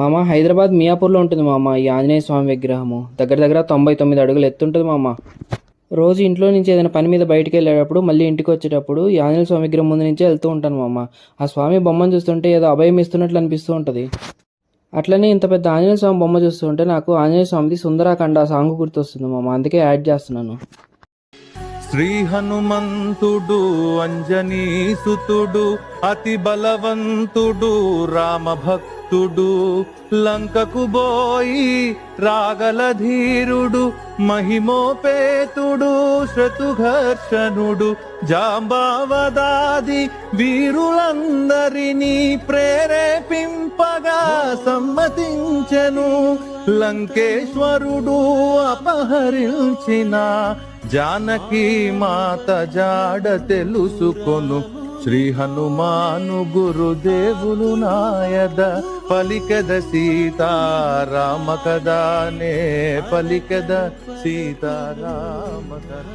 మామ హైదరాబాద్ మియాపూర్లో ఉంటుంది మామ ఈ ఆంజనేయ స్వామి విగ్రహము. దగ్గర దగ్గర 99 అడుగులు ఎత్తుంటుంది మామ. రోజు ఇంట్లో నుంచి ఏదైనా పని మీద బయటికి వెళ్ళేటప్పుడు మళ్ళీ ఇంటికి వచ్చేటప్పుడు ఈ ఆంజనేయ స్వామి విగ్రహం ముందు నుంచే వెళ్తూ ఉంటాను మామ. ఆ స్వామి బొమ్మను చూస్తుంటే ఏదో అభయం ఇస్తున్నట్లు అనిపిస్తూ ఉంటుంది. అట్లనే ఇంత పెద్ద ఆంజనేయ స్వామి బొమ్మ చూస్తుంటే నాకు ఆంజనేయ స్వామిది సుందరాఖండ సాంగ్ గుర్తొస్తుంది మామ. అందుకే యాడ్ చేస్తున్నాను. శ్రీ హనుమంతుడు అంజనీ సుతుడు అతి బలవంతుడు రామభక్తుడు లంకకు బోయి రాగల ధీరుడు మహిమోపేతుడు శత్రుఘర్షణుడు జాంబావదాది వీరులందరినీ ప్రేరేపింపగా సమ్మతించెను. లంకేశ్వరుడు అపహరించిన జానకి మాత జాడ తెలుసుకొను. శ్రీ హనుమాను గురుదేవులు నాయద పలికెద సీతారామ కదానే పలికెద సీతారామ కథ.